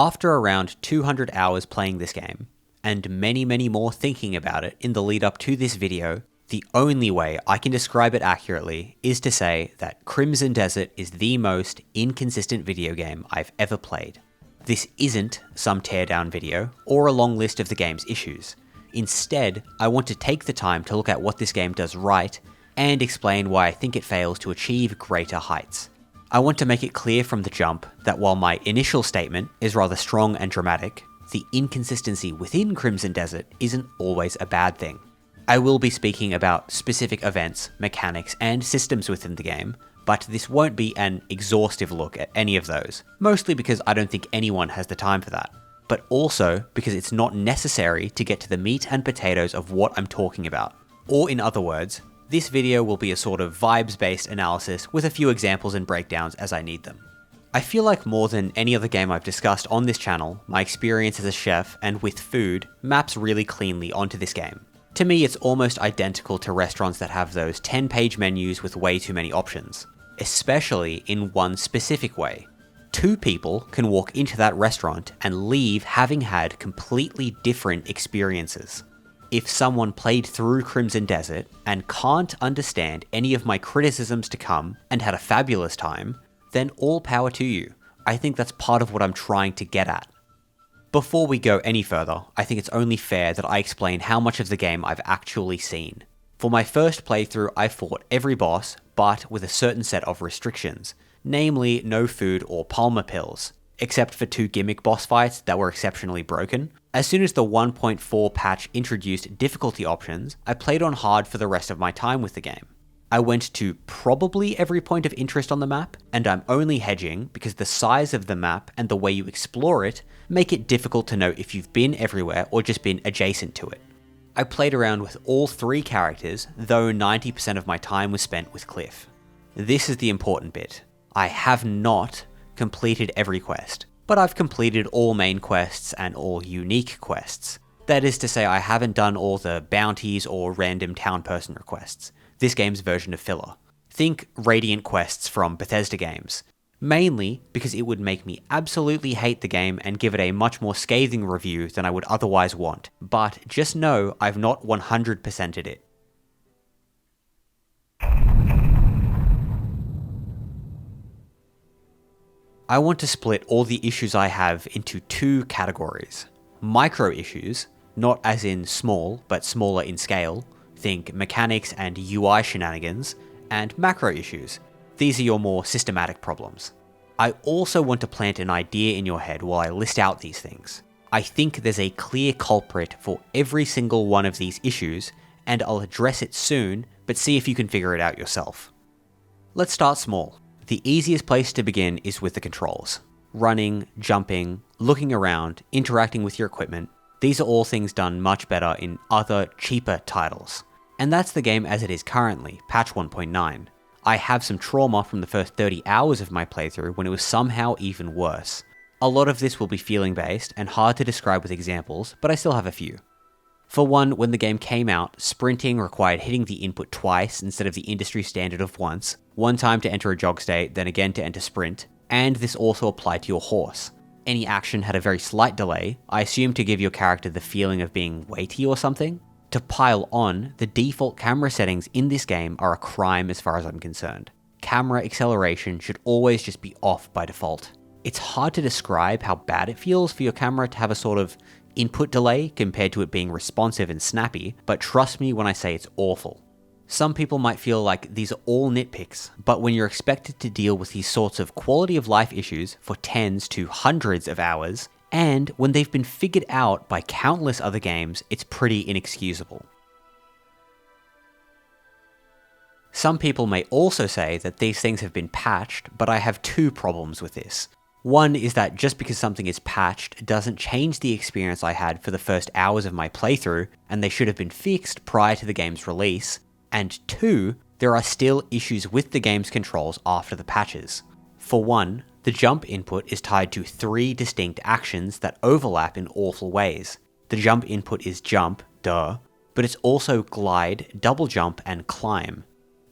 After around 200 hours playing this game, and many more thinking about it in the lead up to this video, the only way I can describe it accurately is to say that Crimson Desert is the most inconsistent video game I've ever played. This isn't some teardown video or a long list of the game's issues. Instead, I want to take the time to look at what this game does right and explain why I think it fails to achieve greater heights. I want to make it clear from the jump that while my initial statement is rather strong and dramatic, the inconsistency within Crimson Desert isn't always a bad thing. I will be speaking about specific events, mechanics, and systems within the game, but this won't be an exhaustive look at any of those, mostly because I don't think anyone has the time for that, but also because it's not necessary to get to the meat and potatoes of what I'm talking about. Or in other words, this video will be a sort of vibes-based analysis with a few examples and breakdowns as I need them. I feel like more than any other game I've discussed on this channel, my experience as a chef and with food maps really cleanly onto this game. To me, it's almost identical to restaurants that have those 10-page menus with way too many options, especially in one specific way. Two people can walk into that restaurant and leave having had completely different experiences. If someone played through Crimson Desert and can't understand any of my criticisms to come and had a fabulous time, then all power to you. I think that's part of what I'm trying to get at. Before we go any further, I think it's only fair that I explain how much of the game I've actually seen. For my first playthrough, I fought every boss, but with a certain set of restrictions, namely no food or Palmer pills, except for 2 gimmick boss fights that were exceptionally broken. As soon as the 1.4 patch introduced difficulty options, I played on hard for the rest of my time with the game. I went to probably every point of interest on the map, and I'm only hedging because the size of the map and the way you explore it make it difficult to know if you've been everywhere or just been adjacent to it. I played around with all 3 characters, though 90% of my time was spent with Cliff. This is the important bit. I have not completed every quest, but I've completed all main quests and all unique quests. That is to say, I haven't done all the bounties or random town person requests, this game's version of filler. Think Radiant quests from Bethesda games, mainly because it would make me absolutely hate the game and give it a much more scathing review than I would otherwise want, but just know I've not 100%ed it. I want to split all the issues I have into 2 categories. Micro issues, not as in small, but smaller in scale, think mechanics and UI shenanigans, and macro issues. These are your more systematic problems. I also want to plant an idea in your head while I list out these things. I think there's a clear culprit for every single one of these issues, and I'll address it soon, but see if you can figure it out yourself. Let's start small. The easiest place to begin is with the controls. Running, jumping, looking around, interacting with your equipment. These are all things done much better in other, cheaper titles. And that's the game as it is currently, patch 1.9. I have some trauma from the first 30 hours of my playthrough when it was somehow even worse. A lot of this will be feeling based and hard to describe with examples, but I still have a few. For one, when the game came out, sprinting required hitting the input twice instead of the industry standard of once, one time to enter a jog state, then again to enter sprint, and this also applied to your horse. Any action had a very slight delay, I assume to give your character the feeling of being weighty or something. To pile on, the default camera settings in this game are a crime as far as I'm concerned. Camera acceleration should always just be off by default. It's hard to describe how bad it feels for your camera to have a sort of input delay compared to it being responsive and snappy, but trust me when I say it's awful. Some people might feel like these are all nitpicks, but when you're expected to deal with these sorts of quality of life issues for tens to hundreds of hours, and when they've been figured out by countless other games, it's pretty inexcusable. Some people may also say that these things have been patched, but I have 2 problems with this. One is that just because something is patched doesn't change the experience I had for the first hours of my playthrough, and they should have been fixed prior to the game's release. And 2, there are still issues with the game's controls after the patches. For one, the jump input is tied to 3 distinct actions that overlap in awful ways. The jump input is jump, duh, but it's also glide, double jump, and climb.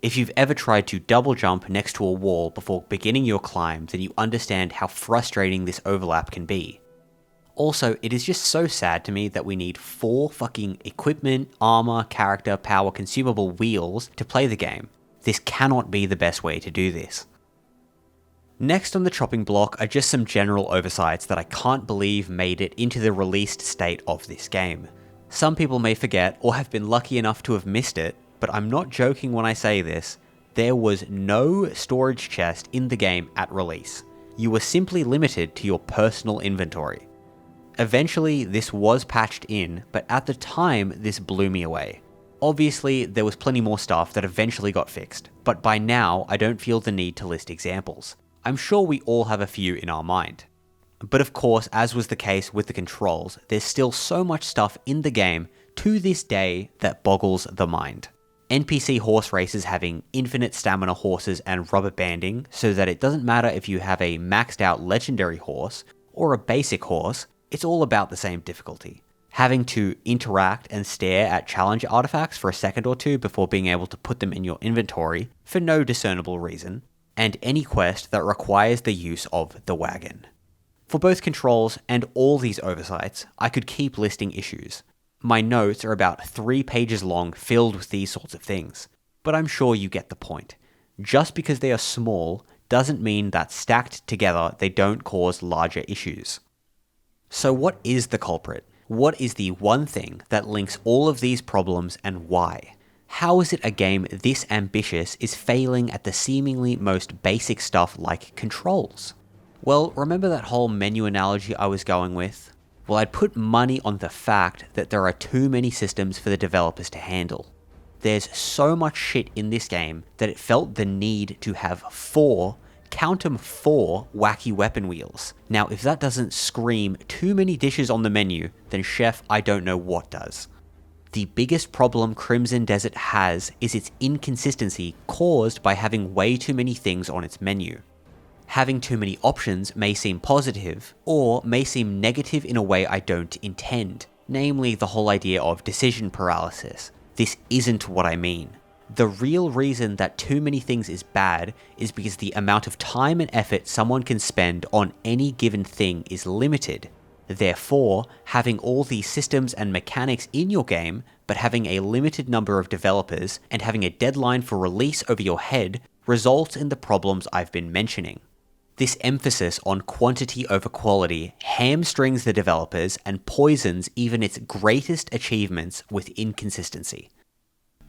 If you've ever tried to double jump next to a wall before beginning your climb, then you understand how frustrating this overlap can be. Also, it is just so sad to me that we need 4 fucking equipment, armor, character, power, consumable wheels to play the game. This cannot be the best way to do this. Next on the chopping block are just some general oversights that I can't believe made it into the released state of this game. Some people may forget or have been lucky enough to have missed it, but I'm not joking when I say this. There was no storage chest in the game at release. You were simply limited to your personal inventory. Eventually, this was patched in, but at the time, this blew me away. Obviously, there was plenty more stuff that eventually got fixed, but by now, I don't feel the need to list examples. I'm sure we all have a few in our mind. But of course, as was the case with the controls, there's still so much stuff in the game to this day that boggles the mind. NPC horse races having infinite stamina horses and rubber banding, so that it doesn't matter if you have a maxed out legendary horse or a basic horse, it's all about the same difficulty. Having to interact and stare at challenge artifacts for a second or two before being able to put them in your inventory for no discernible reason, and any quest that requires the use of the wagon. For both controls and all these oversights, I could keep listing issues. My notes are about 3 pages long filled with these sorts of things, but I'm sure you get the point. Just because they are small doesn't mean that stacked together they don't cause larger issues. So what is the culprit? What is the one thing that links all of these problems and why? How is it a game this ambitious is failing at the seemingly most basic stuff like controls? Well, remember that whole menu analogy I was going with? Well, I'd put money on the fact that there are too many systems for the developers to handle. There's so much shit in this game that it felt the need to have 4, count 'em 4 wacky weapon wheels. Now, if that doesn't scream too many dishes on the menu, then chef, I don't know what does. The biggest problem Crimson Desert has is its inconsistency caused by having way too many things on its menu. Having too many options may seem positive, or may seem negative in a way I don't intend, namely the whole idea of decision paralysis. This isn't what I mean. The real reason that too many things is bad is because the amount of time and effort someone can spend on any given thing is limited. Therefore, having all these systems and mechanics in your game, but having a limited number of developers and having a deadline for release over your head results in the problems I've been mentioning. This emphasis on quantity over quality hamstrings the developers and poisons even its greatest achievements with inconsistency.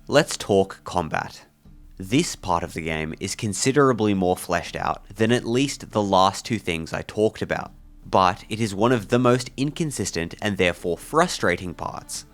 Let's talk combat. This part of the game is considerably more fleshed out than at least the last 2 things I talked about, but it is one of the most inconsistent and therefore frustrating parts.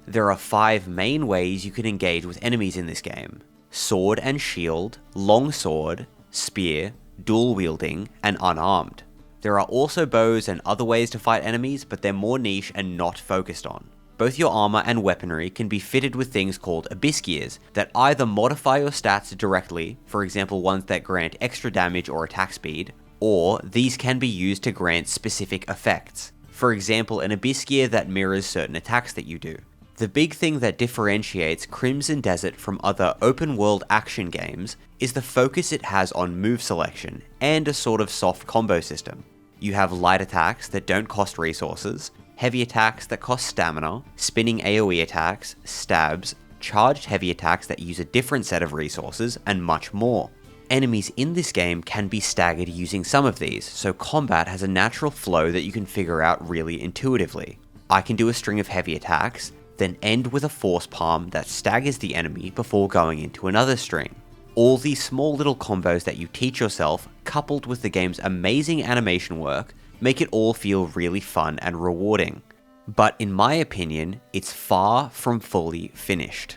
There are 5 main ways you can engage with enemies in this game: sword and shield, longsword, spear, dual wielding, and unarmed. There are also bows and other ways to fight enemies, but they're more niche and not focused on. Both your armor and weaponry can be fitted with things called abyss gears that either modify your stats directly, for example ones that grant extra damage or attack speed, or these can be used to grant specific effects. For example, an abyss gear that mirrors certain attacks that you do. The big thing that differentiates Crimson Desert from other open world action games is the focus it has on move selection and a sort of soft combo system. You have light attacks that don't cost resources, heavy attacks that cost stamina, spinning AoE attacks, stabs, charged heavy attacks that use a different set of resources, and much more. Enemies in this game can be staggered using some of these, so combat has a natural flow that you can figure out really intuitively. I can do a string of heavy attacks, then end with a force palm that staggers the enemy before going into another string. All these small little combos that you teach yourself, coupled with the game's amazing animation work, make it all feel really fun and rewarding. But in my opinion, it's far from fully finished.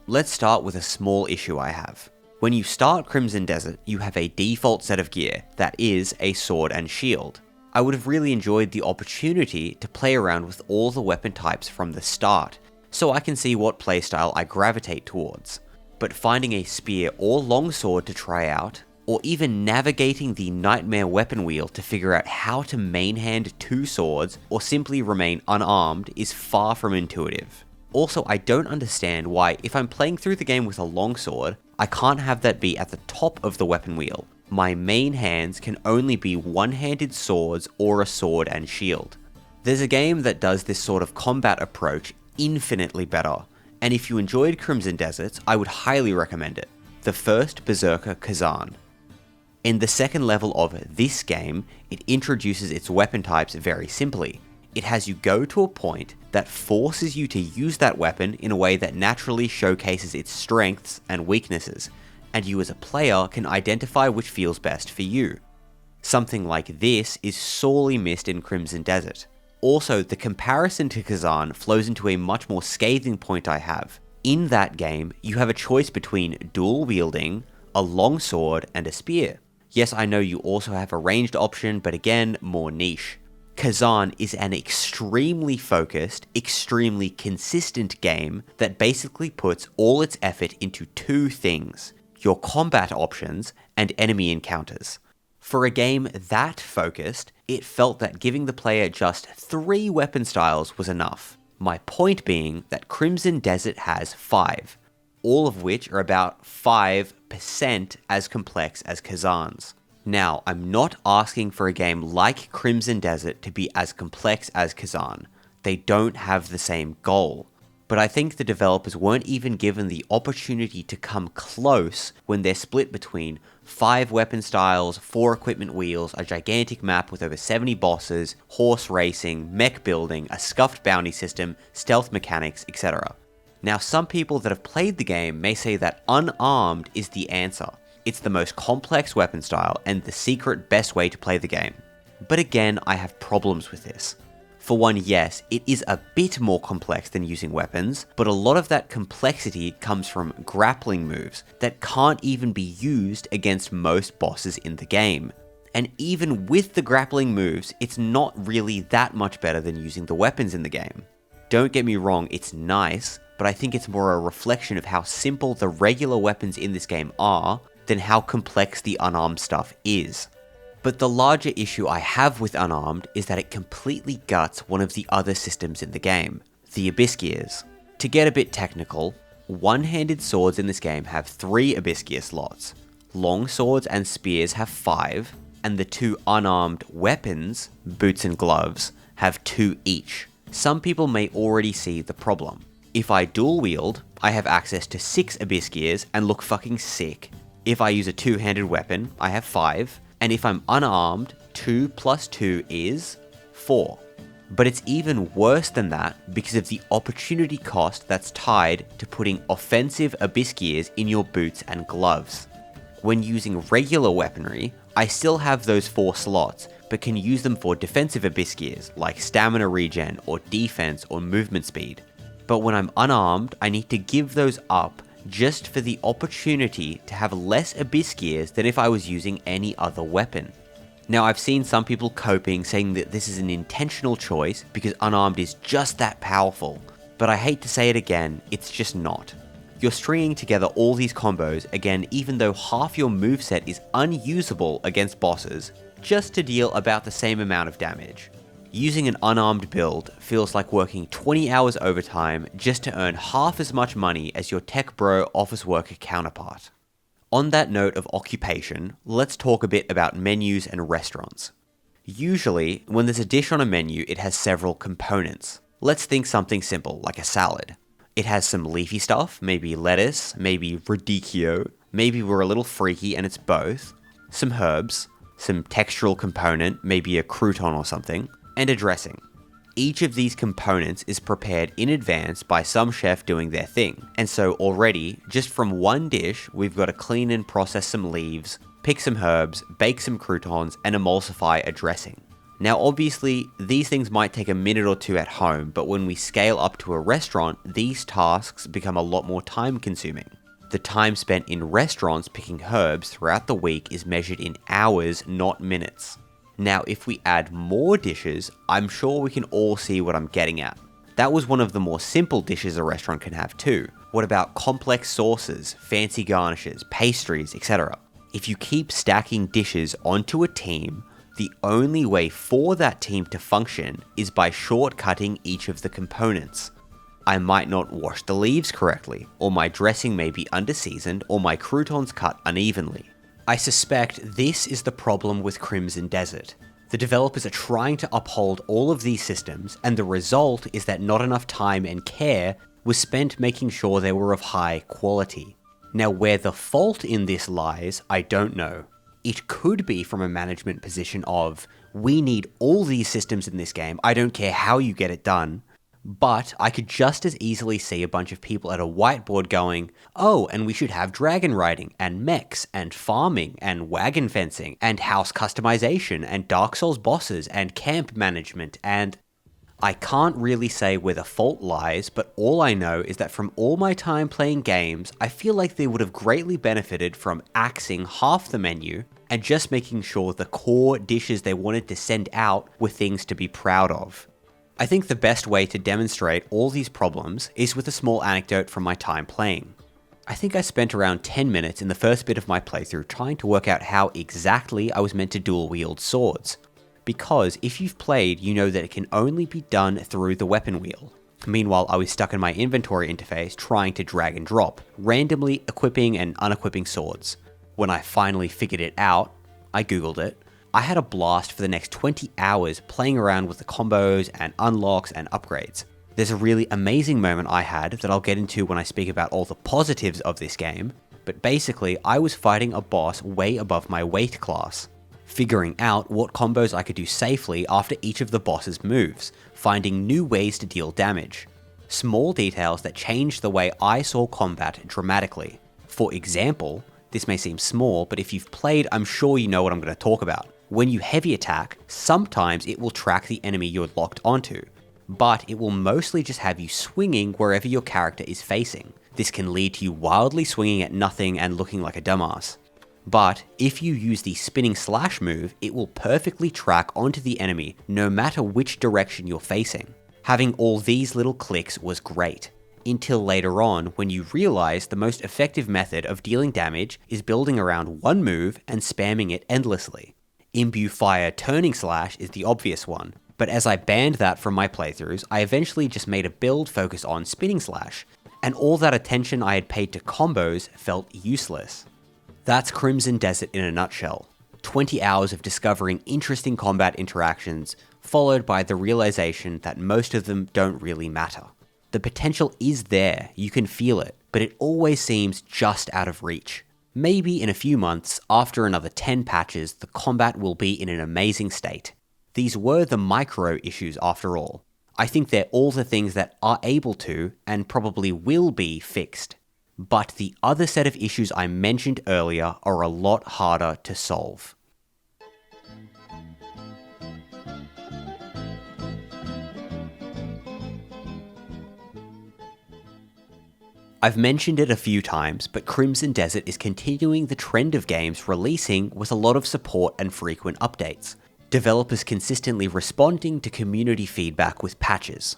Let's start with a small issue I have. When you start Crimson Desert, you have a default set of gear that is a sword and shield. I would have really enjoyed the opportunity to play around with all the weapon types from the start, so I can see what playstyle I gravitate towards. But finding a spear or longsword to try out, or even navigating the nightmare weapon wheel to figure out how to mainhand 2 swords or simply remain unarmed is far from intuitive. Also, I don't understand why, if I'm playing through the game with a longsword, I can't have that be at the top of the weapon wheel. My main hands can only be one-handed swords or a sword and shield. There's a game that does this sort of combat approach infinitely better, and if you enjoyed Crimson Deserts, I would highly recommend it. The first Berserker Kazan. In the second level of this game, it introduces its weapon types very simply. It has you go to a point that forces you to use that weapon in a way that naturally showcases its strengths and weaknesses, and you as a player can identify which feels best for you. Something like this is sorely missed in Crimson Desert. Also, the comparison to Kazan flows into a much more scathing point I have. In that game, you have a choice between dual wielding, a longsword, and a spear. Yes, I know you also have a ranged option, but again, more niche. Kazan is an extremely focused, extremely consistent game that basically puts all its effort into two things: your combat options and enemy encounters. For a game that focused, it felt that giving the player just 3 weapon styles was enough. My point being that Crimson Desert has 5, all of which are about 5% as complex as Kazan's. Now, I'm not asking for a game like Crimson Desert to be as complex as Kazan. They don't have the same goal. But I think the developers weren't even given the opportunity to come close when they're split between 5 weapon styles, 4 equipment wheels, a gigantic map with over 70 bosses, horse racing, mech building, a scuffed bounty system, stealth mechanics, etc. Now, some people that have played the game may say that unarmed is the answer. It's the most complex weapon style and the secret best way to play the game. But again, I have problems with this. For one, yes, it is a bit more complex than using weapons, but a lot of that complexity comes from grappling moves that can't even be used against most bosses in the game. And even with the grappling moves, it's not really that much better than using the weapons in the game. Don't get me wrong, it's nice, but I think it's more a reflection of how simple the regular weapons in this game are than how complex the unarmed stuff is. But the larger issue I have with Unarmed is that it completely guts one of the other systems in the game, the Abyss Gears. To get a bit technical, one-handed swords in this game have 3 Abyss Gear slots, long swords and spears have 5, and the 2 unarmed weapons, boots and gloves, have 2 each. Some people may already see the problem. If I dual wield, I have access to 6 Abyss Gears and look fucking sick. If I use a 2-handed weapon, I have 5, and if I'm unarmed, 2 plus 2 is 4. But it's even worse than that because of the opportunity cost that's tied to putting offensive Abyss Gears in your boots and gloves. When using regular weaponry, I still have those 4 slots, but can use them for defensive Abyss Gears like stamina regen or defense or movement speed. But when I'm unarmed, I need to give those up just for the opportunity to have less Abyss Gears than if I was using any other weapon. Now, I've seen some people coping saying that this is an intentional choice because unarmed is just that powerful, but I hate to say it again, it's just not. You're stringing together all these combos, again, even though half your moveset is unusable against bosses, just to deal about the same amount of damage. Using an unarmed build feels like working 20 hours overtime just to earn half as much money as your tech bro office worker counterpart. On that note of occupation, let's talk a bit about menus and restaurants. Usually, when there's a dish on a menu, it has several components. Let's think something simple, like a salad. It has some leafy stuff, maybe lettuce, maybe radicchio, maybe we're a little freaky and it's both, some herbs, some textural component, maybe a crouton or something, and a dressing. Each of these components is prepared in advance by some chef doing their thing. And so already, just from one dish, we've got to clean and process some leaves, pick some herbs, bake some croutons, and emulsify a dressing. Now obviously, these things might take a minute or 2 at home, but when we scale up to a restaurant, these tasks become a lot more time consuming. The time spent in restaurants picking herbs throughout the week is measured in hours, not minutes. Now, if we add more dishes, I'm sure we can all see what I'm getting at. That was one of the more simple dishes a restaurant can have too. What about complex sauces, fancy garnishes, pastries, etc.? If you keep stacking dishes onto a team, the only way for that team to function is by shortcutting each of the components. I might not wash the leaves correctly, or my dressing may be underseasoned, or my croutons cut unevenly. I suspect this is the problem with Crimson Desert. The developers are trying to uphold all of these systems, and the result is that not enough time and care was spent making sure they were of high quality. Now, where the fault in this lies, I don't know. It could be from a management position of, we need all these systems in this game, I don't care how you get it done. But I could just as easily see a bunch of people at a whiteboard going, oh, and we should have dragon riding, and mechs, and farming, and wagon fencing, and house customization, and Dark Souls bosses, and camp management, and... I can't really say where the fault lies, but all I know is that from all my time playing games, I feel like they would have greatly benefited from axing half the menu, and just making sure the core dishes they wanted to send out were things to be proud of. I think the best way to demonstrate all these problems is with a small anecdote from my time playing. I think I spent around 10 minutes in the first bit of my playthrough trying to work out how exactly I was meant to dual wield swords. Because if you've played, you know that it can only be done through the weapon wheel. Meanwhile, I was stuck in my inventory interface trying to drag and drop, randomly equipping and unequipping swords. When I finally figured it out, I googled it, I had a blast for the next 20 hours playing around with the combos and unlocks and upgrades. There's a really amazing moment I had that I'll get into when I speak about all the positives of this game, but basically I was fighting a boss way above my weight class. Figuring out what combos I could do safely after each of the boss's moves, finding new ways to deal damage. Small details that changed the way I saw combat dramatically. For example, this may seem small, but if you've played, I'm sure you know what I'm going to talk about. When you heavy attack, sometimes it will track the enemy you're locked onto, but it will mostly just have you swinging wherever your character is facing. This can lead to you wildly swinging at nothing and looking like a dumbass. But if you use the spinning slash move, it will perfectly track onto the enemy no matter which direction you're facing. Having all these little clicks was great, until later on when you realize the most effective method of dealing damage is building around one move and spamming it endlessly. Imbue Fire Turning Slash is the obvious one, but as I banned that from my playthroughs, I eventually just made a build focus on Spinning Slash, and all that attention I had paid to combos felt useless. That's Crimson Desert in a nutshell. 20 hours of discovering interesting combat interactions, followed by the realization that most of them don't really matter. The potential is there, you can feel it, but it always seems just out of reach. Maybe in a few months, after another 10 patches, the combat will be in an amazing state. These were the micro issues after all. I think they're all the things that are able to, and probably will be, fixed. But the other set of issues I mentioned earlier are a lot harder to solve. I've mentioned it a few times, but Crimson Desert is continuing the trend of games releasing with a lot of support and frequent updates. Developers consistently responding to community feedback with patches.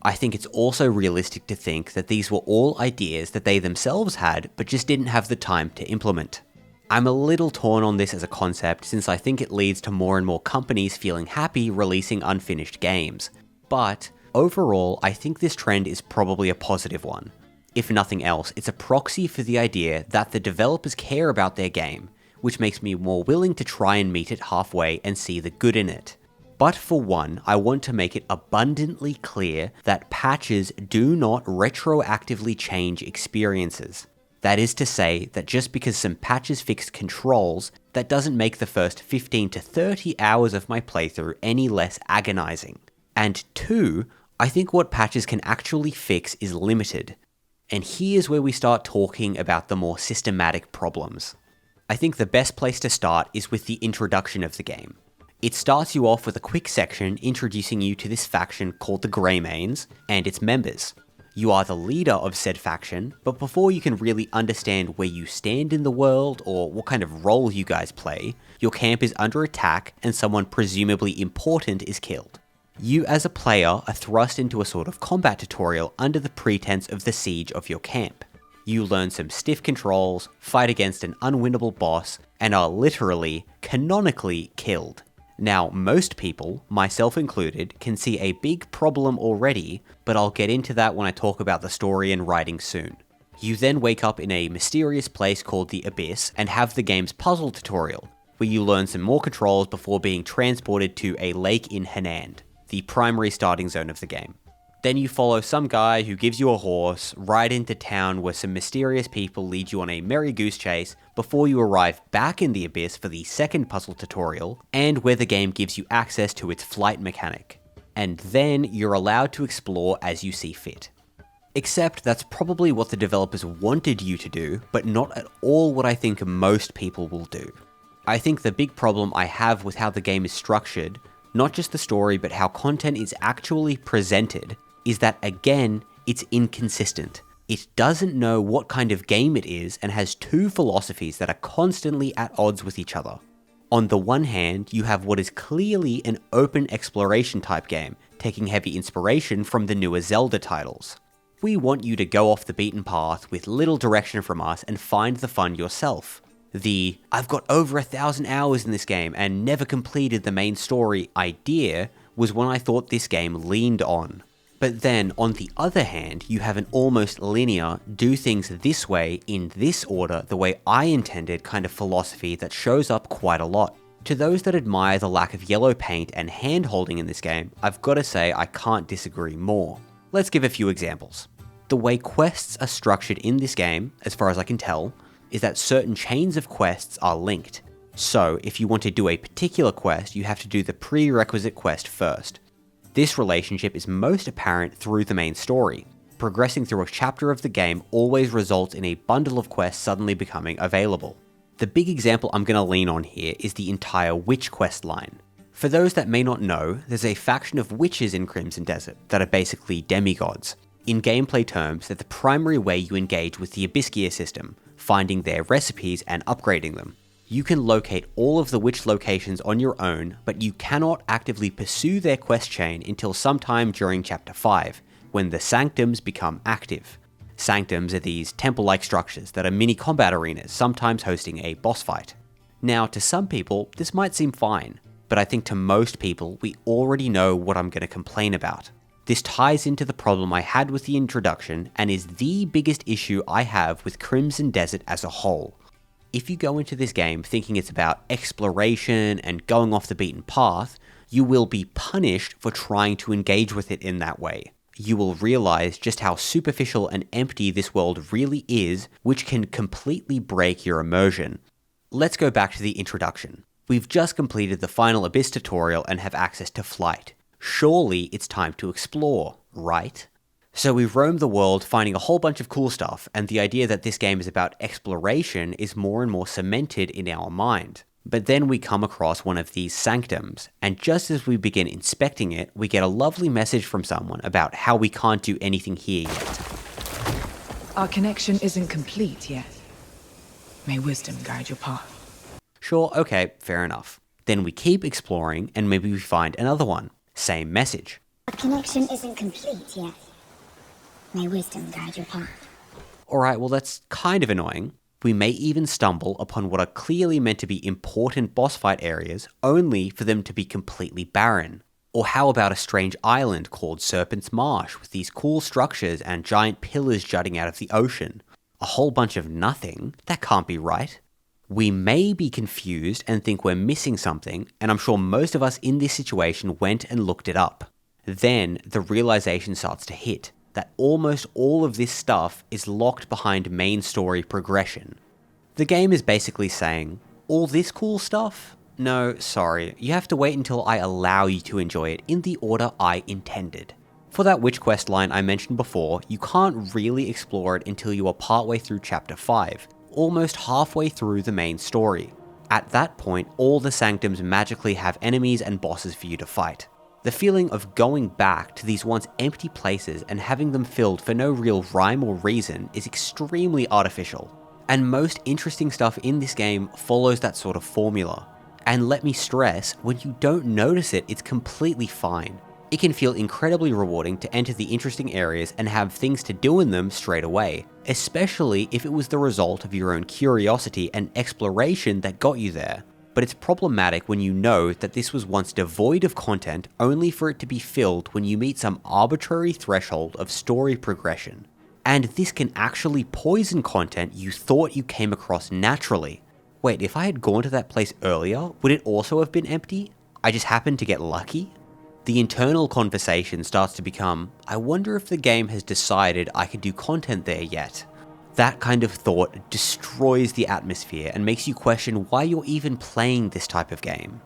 I think it's also realistic to think that these were all ideas that they themselves had, but just didn't have the time to implement. I'm a little torn on this as a concept since I think it leads to more and more companies feeling happy releasing unfinished games. But overall, I think this trend is probably a positive one. If nothing else, it's a proxy for the idea that the developers care about their game, which makes me more willing to try and meet it halfway and see the good in it. But for one, I want to make it abundantly clear that patches do not retroactively change experiences. That is to say that just because some patches fixed controls, that doesn't make the first 15 to 30 hours of my playthrough any less agonizing. And two, I think what patches can actually fix is limited. And here's where we start talking about the more systematic problems. I think the best place to start is with the introduction of the game. It starts you off with a quick section introducing you to this faction called the Greymanes and its members. You are the leader of said faction, but before you can really understand where you stand in the world or what kind of role you guys play, your camp is under attack and someone presumably important is killed. You as a player are thrust into a sort of combat tutorial under the pretense of the siege of your camp. You learn some stiff controls, fight against an unwinnable boss, and are literally, canonically killed. Now, most people, myself included, can see a big problem already, but I'll get into that when I talk about the story and writing soon. You then wake up in a mysterious place called the Abyss and have the game's puzzle tutorial. where you learn some more controls before being transported to a lake in Henan, the primary starting zone of the game. Then you follow some guy who gives you a horse, ride into town where some mysterious people lead you on a merry goose chase before you arrive back in the abyss for the second puzzle tutorial, and where the game gives you access to its flight mechanic. And then you're allowed to explore as you see fit. Except that's probably what the developers wanted you to do, but not at all what I think most people will do. I think the big problem I have with how the game is structured, not just the story but how content is actually presented, is that again, it's inconsistent. It doesn't know what kind of game it is and has two philosophies that are constantly at odds with each other. On the one hand, you have what is clearly an open exploration type game, taking heavy inspiration from the newer Zelda titles. We want you to go off the beaten path with little direction from us and find the fun yourself. The "I've got over 1,000 hours in this game and never completed the main story" idea was one I thought this game leaned on. But then, on the other hand, you have an almost linear, do things this way, in this order, the way I intended kind of philosophy that shows up quite a lot. To those that admire the lack of yellow paint and hand-holding in this game, I've got to say I can't disagree more. Let's give a few examples. The way quests are structured in this game, as far as I can tell, is that certain chains of quests are linked. So, if you want to do a particular quest, you have to do the prerequisite quest first. This relationship is most apparent through the main story. Progressing through a chapter of the game always results in a bundle of quests suddenly becoming available. The big example I'm going to lean on here is the entire witch quest line. For those that may not know, there's a faction of witches in Crimson Desert that are basically demigods. In gameplay terms, they're the primary way you engage with the Abyssgear system, finding their recipes and upgrading them. You can locate all of the witch locations on your own, but you cannot actively pursue their quest chain until sometime during Chapter 5, when the Sanctums become active. Sanctums are these temple-like structures that are mini combat arenas, sometimes hosting a boss fight. Now, to some people, this might seem fine, but I think to most people, we already know what I'm going to complain about. This ties into the problem I had with the introduction and is the biggest issue I have with Crimson Desert as a whole. If you go into this game thinking it's about exploration and going off the beaten path, you will be punished for trying to engage with it in that way. You will realize just how superficial and empty this world really is, which can completely break your immersion. Let's go back to the introduction. We've just completed the final Abyss tutorial and have access to flight. Surely it's time to explore, right? So we roam the world finding a whole bunch of cool stuff, and the idea that this game is about exploration is more and more cemented in our mind. But then we come across one of these sanctums, and just as we begin inspecting it, we get a lovely message from someone about how we can't do anything here yet. Our connection isn't complete yet. May wisdom guide your path. Sure, okay, fair enough. Then we keep exploring, and maybe we find another one. Same message. Our connection isn't complete yet. May wisdom guide your path. Alright, well that's kind of annoying. We may even stumble upon what are clearly meant to be important boss fight areas, only for them to be completely barren. Or how about a strange island called Serpent's Marsh with these cool structures and giant pillars jutting out of the ocean? A whole bunch of nothing? That can't be right. We may be confused and think we're missing something, and I'm sure most of us in this situation went and looked it up. Then the realization starts to hit that almost all of this stuff is locked behind main story progression. The game is basically saying, all this cool stuff? No, sorry, you have to wait until I allow you to enjoy it in the order I intended. For that witch quest line I mentioned before, you can't really explore it until you are partway through Chapter 5, almost halfway through the main story. At that point, all the sanctums magically have enemies and bosses for you to fight. The feeling of going back to these once empty places and having them filled for no real rhyme or reason is extremely artificial. And most interesting stuff in this game follows that sort of formula. And let me stress, when you don't notice it, it's completely fine. It can feel incredibly rewarding to enter the interesting areas and have things to do in them straight away, especially if it was the result of your own curiosity and exploration that got you there. But it's problematic when you know that this was once devoid of content only for it to be filled when you meet some arbitrary threshold of story progression. And this can actually poison content you thought you came across naturally. Wait, if I had gone to that place earlier, would it also have been empty? I just happened to get lucky? The internal conversation starts to become, I wonder if the game has decided I could do content there yet. That kind of thought destroys the atmosphere and makes you question why you're even playing this type of game.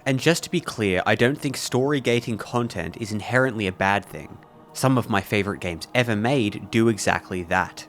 And just to be clear, I don't think story gating content is inherently a bad thing. Some of my favourite games ever made do exactly that.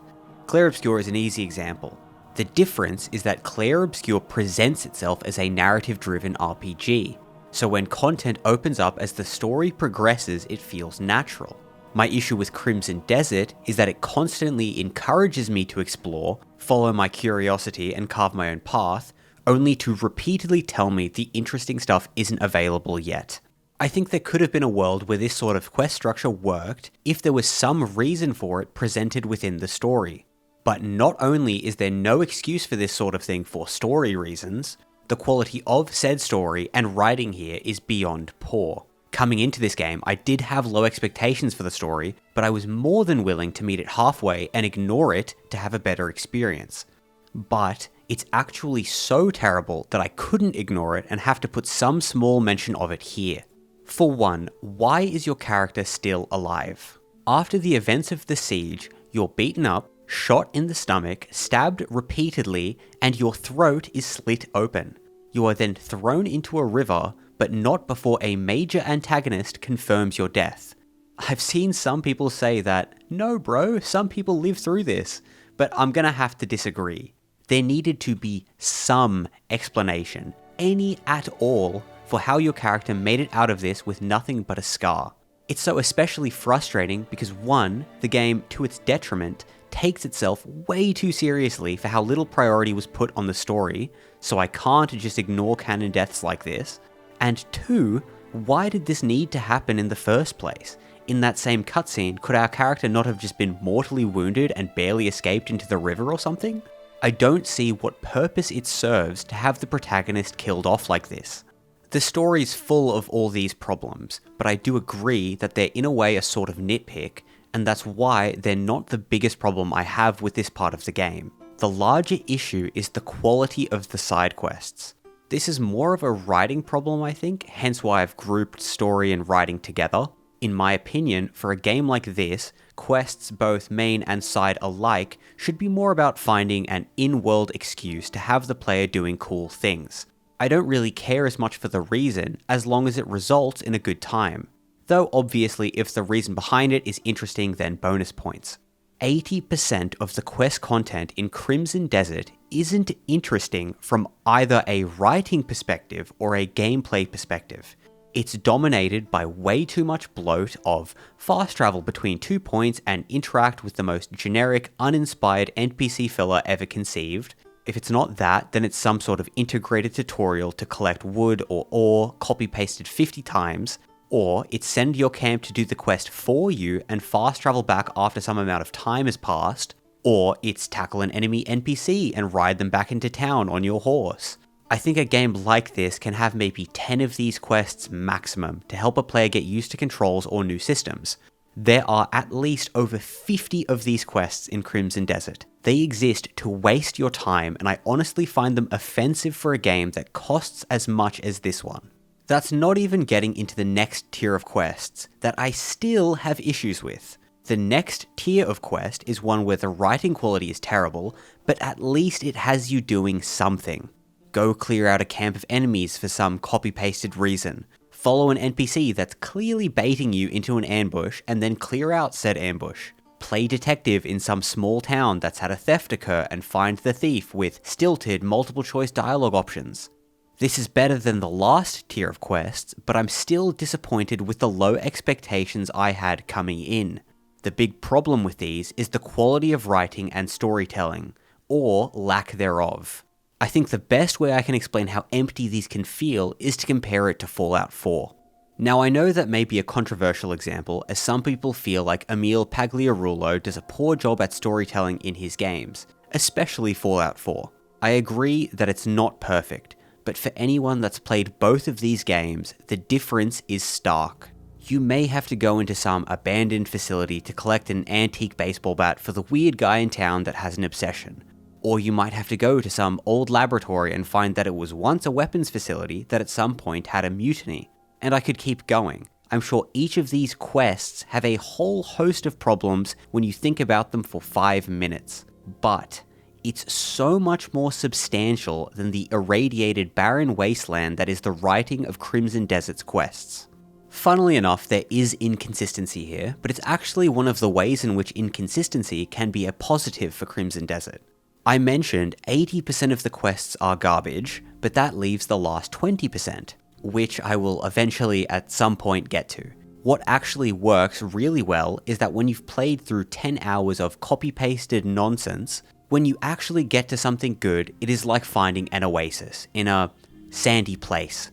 Clair Obscur is an easy example. The difference is that Clair Obscur presents itself as a narrative-driven RPG, so when content opens up as the story progresses, it feels natural. My issue with Crimson Desert is that it constantly encourages me to explore, follow my curiosity and carve my own path, only to repeatedly tell me the interesting stuff isn't available yet. I think there could have been a world where this sort of quest structure worked if there was some reason for it presented within the story. But not only is there no excuse for this sort of thing for story reasons, the quality of said story and writing here is beyond poor. Coming into this game, I did have low expectations for the story, but I was more than willing to meet it halfway and ignore it to have a better experience. But it's actually so terrible that I couldn't ignore it and have to put some small mention of it here. For one, why is your character still alive? After the events of the siege, you're beaten up, shot in the stomach, stabbed repeatedly, and your throat is slit open. You are then thrown into a river, but not before a major antagonist confirms your death. I've seen some people say that, no bro, some people live through this, but I'm gonna have to disagree. There needed to be some explanation, any at all, for how your character made it out of this with nothing but a scar. It's so especially frustrating because one, the game, to its detriment, takes itself way too seriously for how little priority was put on the story, so I can't just ignore canon deaths like this. And two, why did this need to happen in the first place? In that same cutscene, could our character not have just been mortally wounded and barely escaped into the river or something? I don't see what purpose it serves to have the protagonist killed off like this. The story's full of all these problems, but I do agree that they're in a way a sort of nitpick, and that's why they're not the biggest problem I have with this part of the game. The larger issue is the quality of the side quests. This is more of a writing problem, I think, hence why I've grouped story and writing together. In my opinion, for a game like this, quests, both main and side alike, should be more about finding an in-world excuse to have the player doing cool things. I don't really care as much for the reason, as long as it results in a good time. Though obviously if the reason behind it is interesting, then bonus points. 80% of the quest content in Crimson Desert isn't interesting from either a writing perspective or a gameplay perspective. It's dominated by way too much bloat of fast travel between 2 points and interact with the most generic, uninspired NPC filler ever conceived. If it's not that, then it's some sort of integrated tutorial to collect wood or ore copy-pasted 50 times, or it's send your camp to do the quest for you and fast travel back after some amount of time has passed, or it's tackle an enemy NPC and ride them back into town on your horse. I think a game like this can have maybe 10 of these quests maximum to help a player get used to controls or new systems. There are at least over 50 of these quests in Crimson Desert. They exist to waste your time, and I honestly find them offensive for a game that costs as much as this one. That's not even getting into the next tier of quests that I still have issues with. The next tier of quest is one where the writing quality is terrible, but at least it has you doing something. Go clear out a camp of enemies for some copy-pasted reason. Follow an NPC that's clearly baiting you into an ambush and then clear out said ambush. Play detective in some small town that's had a theft occur and find the thief with stilted multiple choice dialogue options. This is better than the last tier of quests, but I'm still disappointed with the low expectations I had coming in. The big problem with these is the quality of writing and storytelling, or lack thereof. I think the best way I can explain how empty these can feel is to compare it to Fallout 4. Now I know that may be a controversial example, as some people feel like Emil Pagliarulo does a poor job at storytelling in his games, especially Fallout 4. I agree that it's not perfect, but for anyone that's played both of these games, the difference is stark. You may have to go into some abandoned facility to collect an antique baseball bat for the weird guy in town that has an obsession. Or you might have to go to some old laboratory and find that it was once a weapons facility that at some point had a mutiny. And I could keep going. I'm sure each of these quests have a whole host of problems when you think about them for 5 minutes. But it's so much more substantial than the irradiated barren wasteland that is the writing of Crimson Desert's quests. Funnily enough, there is inconsistency here, but it's actually one of the ways in which inconsistency can be a positive for Crimson Desert. I mentioned 80% of the quests are garbage, but that leaves the last 20%, which I will eventually at some point get to. What actually works really well is that when you've played through 10 hours of copy-pasted nonsense, when you actually get to something good, it is like finding an oasis in a sandy place.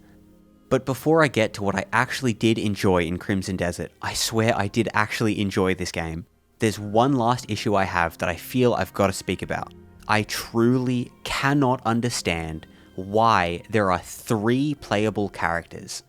But before I get to what I actually did enjoy in Crimson Desert, I swear I did actually enjoy this game. There's one last issue I have that I feel I've got to speak about. I truly cannot understand why there are 3 playable characters.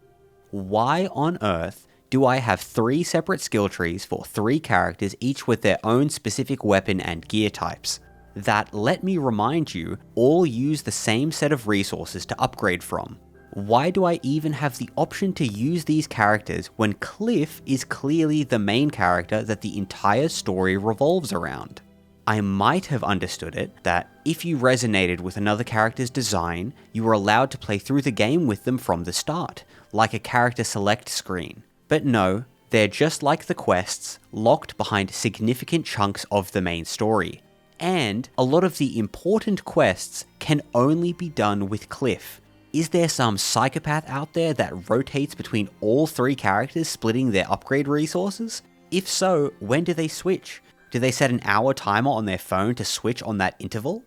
Why on earth do I have 3 separate skill trees for 3 characters, each with their own specific weapon and gear types, that, let me remind you, all use the same set of resources to upgrade from? Why do I even have the option to use these characters when Cliff is clearly the main character that the entire story revolves around? I might have understood it that if you resonated with another character's design, you were allowed to play through the game with them from the start, like a character select screen. But no, they're just like the quests, locked behind significant chunks of the main story. And a lot of the important quests can only be done with Cliff. Is there some psychopath out there that rotates between all 3 characters, splitting their upgrade resources? If so, when do they switch? Do they set an hour timer on their phone to switch on that interval?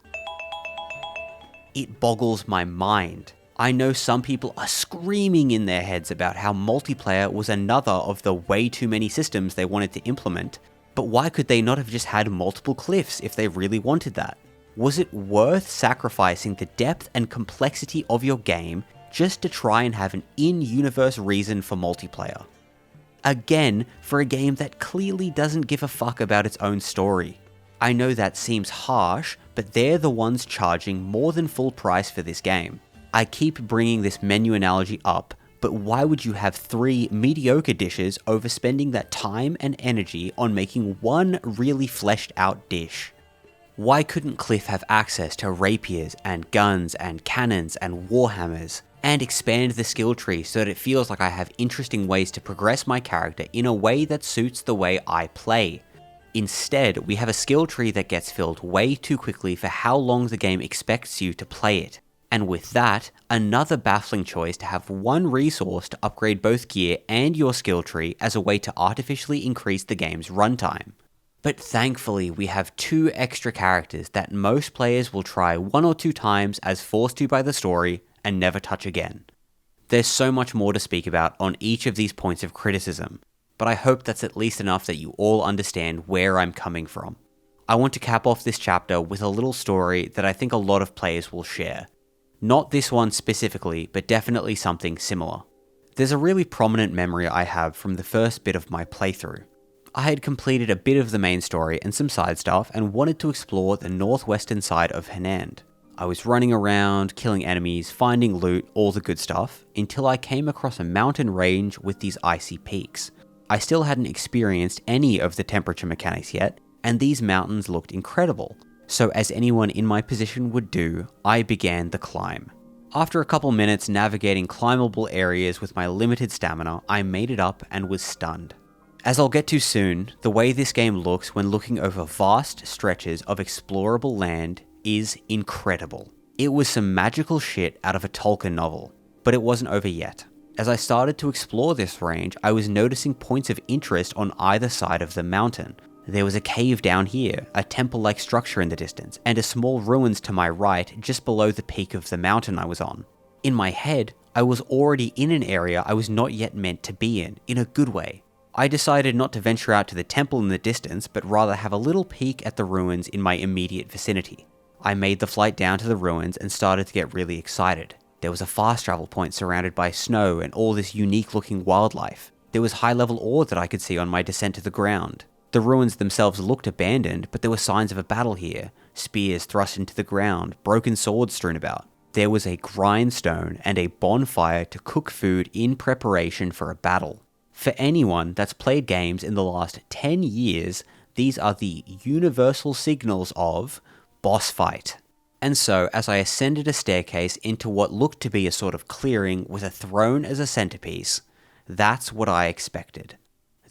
It boggles my mind. I know some people are screaming in their heads about how multiplayer was another of the way too many systems they wanted to implement, but why could they not have just had multiple Cliffs if they really wanted that? Was it worth sacrificing the depth and complexity of your game just to try and have an in-universe reason for multiplayer? Again, for a game that clearly doesn't give a fuck about its own story. I know that seems harsh, but they're the ones charging more than full price for this game. I keep bringing this menu analogy up, but why would you have 3 mediocre dishes over spending that time and energy on making one really fleshed out dish? Why couldn't Cliff have access to rapiers and guns and cannons and warhammers, and expand the skill tree so that it feels like I have interesting ways to progress my character in a way that suits the way I play? Instead, we have a skill tree that gets filled way too quickly for how long the game expects you to play it. And with that, another baffling choice to have one resource to upgrade both gear and your skill tree as a way to artificially increase the game's runtime. But thankfully, we have 2 extra characters that most players will try 1 or 2 times as forced to by the story, and never touch again. There's so much more to speak about on each of these points of criticism, but I hope that's at least enough that you all understand where I'm coming from. I want to cap off this chapter with a little story that I think a lot of players will share. Not this one specifically, but definitely something similar. There's a really prominent memory I have from the first bit of my playthrough. I had completed a bit of the main story and some side stuff and wanted to explore the northwestern side of Hanand. I was running around, killing enemies, finding loot, all the good stuff, until I came across a mountain range with these icy peaks. I still hadn't experienced any of the temperature mechanics yet, and these mountains looked incredible. So as anyone in my position would do, I began the climb. After a couple minutes navigating climbable areas with my limited stamina, I made it up and was stunned. As I'll get to soon, the way this game looks when looking over vast stretches of explorable land is incredible. It was some magical shit out of a Tolkien novel, but it wasn't over yet. As I started to explore this range, I was noticing points of interest on either side of the mountain. There was a cave down here, a temple-like structure in the distance, and a small ruins to my right just below the peak of the mountain I was on. In my head, I was already in an area I was not yet meant to be in a good way. I decided not to venture out to the temple in the distance, but rather have a little peek at the ruins in my immediate vicinity. I made the flight down to the ruins and started to get really excited. There was a fast travel point surrounded by snow and all this unique looking wildlife. There was high level ore that I could see on my descent to the ground. The ruins themselves looked abandoned, but there were signs of a battle here, spears thrust into the ground, broken swords strewn about. There was a grindstone and a bonfire to cook food in preparation for a battle. For anyone that's played games in the last 10 years, these are the universal signals of boss fight. And so, as I ascended a staircase into what looked to be a sort of clearing with a throne as a centerpiece, that's what I expected.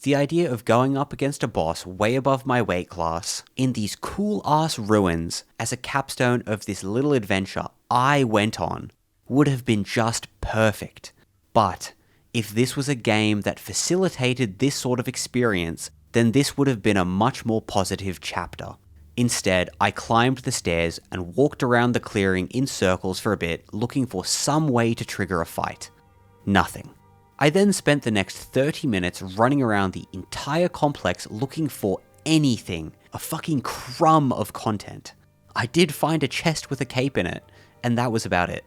The idea of going up against a boss way above my weight class in these cool-ass ruins as a capstone of this little adventure I went on would have been just perfect. But if this was a game that facilitated this sort of experience, then this would have been a much more positive chapter. Instead, I climbed the stairs and walked around the clearing in circles for a bit, looking for some way to trigger a fight. Nothing. I then spent the next 30 minutes running around the entire complex looking for anything, a fucking crumb of content. I did find a chest with a cape in it, and that was about it.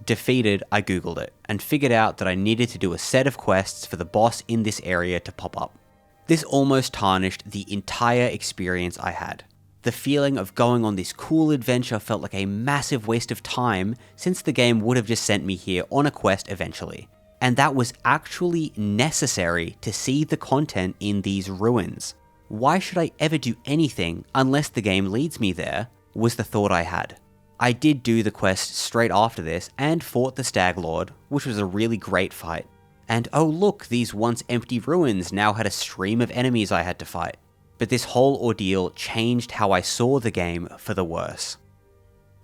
Defeated, I googled it, and figured out that I needed to do a set of quests for the boss in this area to pop up. This almost tarnished the entire experience I had. The feeling of going on this cool adventure felt like a massive waste of time, since the game would have just sent me here on a quest eventually. And that was actually necessary to see the content in these ruins. Why should I ever do anything unless the game leads me there, was the thought I had. I did do the quest straight after this and fought the Stag Lord, which was a really great fight. And oh look, these once empty ruins now had a stream of enemies I had to fight. But this whole ordeal changed how I saw the game for the worse.